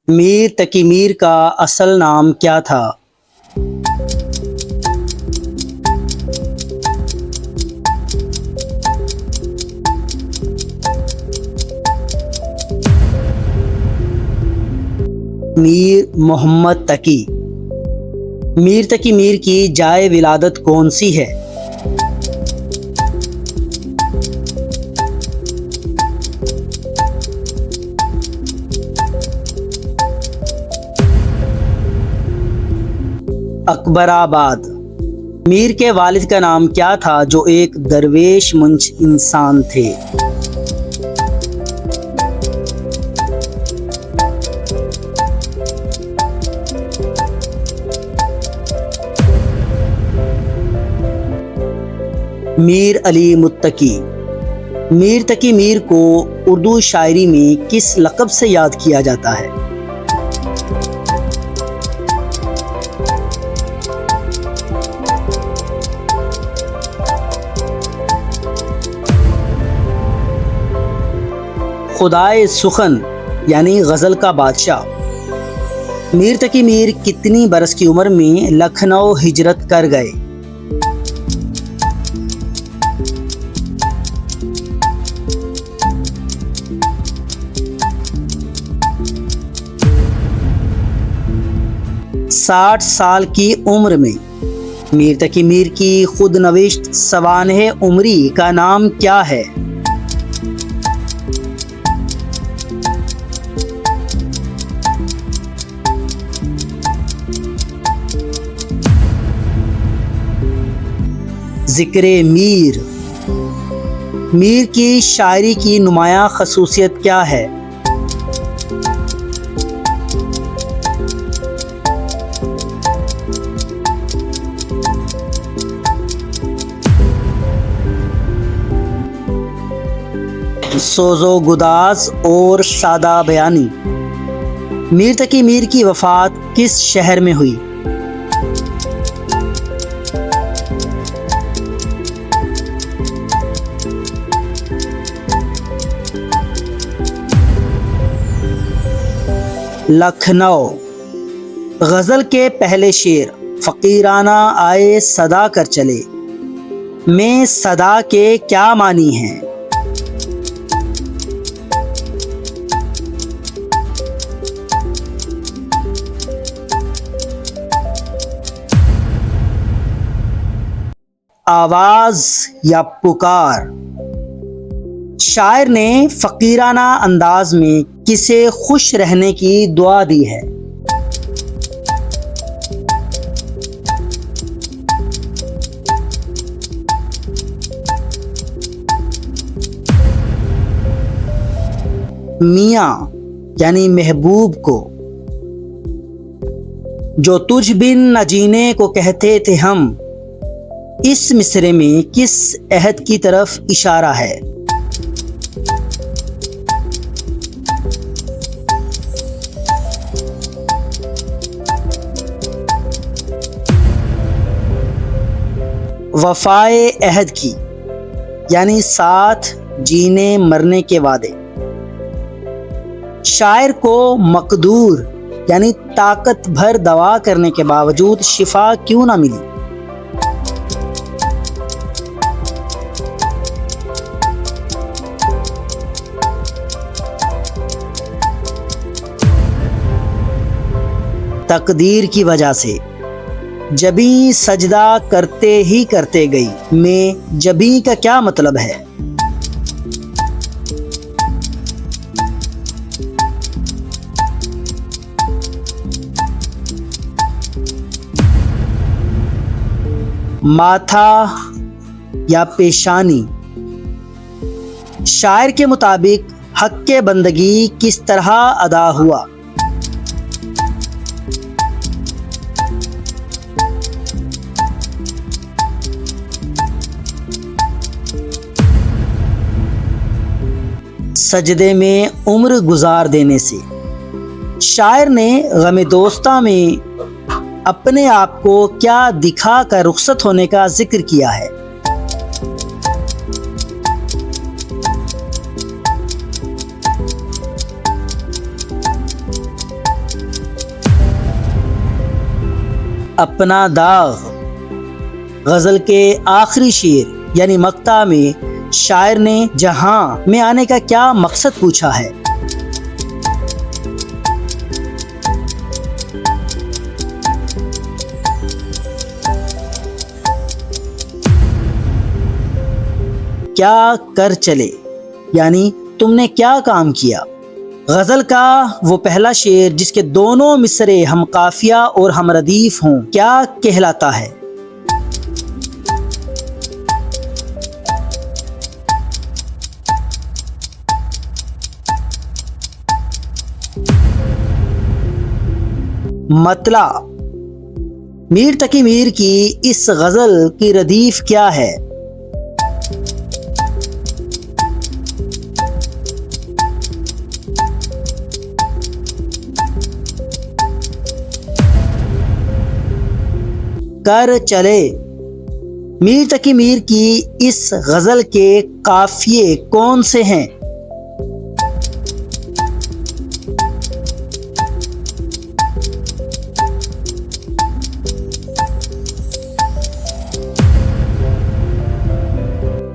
मीर तकी मीर का असल नाम क्या था? मीर मोहम्मद तकी। मीर तकी मीर की जाए विलादत कौन सी है? अकबराबाद। मीर के वालिद का नाम क्या था जो एक दरवेश मंच इंसान थे? मीर अली मुत्तकी। मीर तकी मीर को उर्दू शायरी में किस लक़ब से याद किया जाता है? खुदाए सुखन यानी गज़ल का बादशाह। मीर तकी मीर कितनी बरस की उम्र में लखनऊ हिजरत कर गए? साठ साल की उम्र में। मीर तकी मीर की खुद नविश्त सवानह उमरी का नाम क्या है? ज़िक्रे मीर। मीर की शायरी की नुमायां खसूसियत क्या है? सोज़ो गुदाज और सादा बयानी। मीर तकी मीर की वफ़ात किस शहर में हुई? लखनऊ। गज़ल के पहले शेर फ़कीराना आए सदा कर चले में सदा के क्या मानी हैं? आवाज़ या पुकार। शायर ने फ़कीराना अंदाज में किसे खुश रहने की दुआ दी है? मियाँ यानी महबूब को। जो तुझ बिन न जीने को कहते थे हम, इस मिसरे में किस अहद की तरफ इशारा है? वफ़ाए अहद की यानी साथ जीने मरने के वादे। शायर को मकदूर यानी ताकत भर दवा करने के बावजूद शिफा क्यों ना मिली? तकदीर की वजह से। जबी सजदा करते ही करते गई में जबी का क्या मतलब है? माथा या पेशानी। शायर के मुताबिक हक के बंदगी किस तरह अदा हुआ? सजदे में उम्र गुजार देने से। शायर ने गम दोस्ता में अपने आप को क्या दिखा कर रुखसत होने का जिक्र किया है? अपना दाग। गजल के आखिरी शेर यानी मक्ता में शायर ने जहां में आने का क्या मकसद पूछा है? क्या कर चले यानी तुमने क्या काम किया। गजल का वो पहला शेर जिसके दोनों मिसरे हम काफिया और हम रदीफ हों क्या कहलाता है? मतला। मीर तकी मीर की इस गजल की रदीफ क्या है? कर चले। मीर तकी मीर की इस गजल के काफिये कौन से हैं?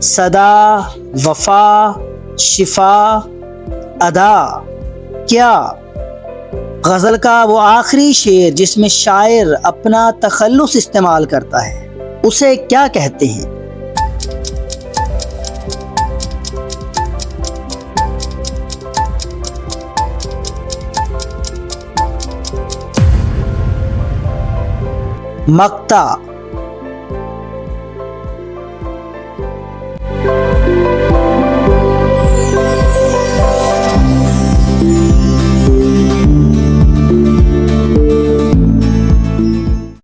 सदा, वफा, शिफा, अदा। क्या गजल का वो आखिरी शेर जिसमें शायर अपना तखल्लुस इस्तेमाल करता है उसे क्या कहते हैं? मक्ता।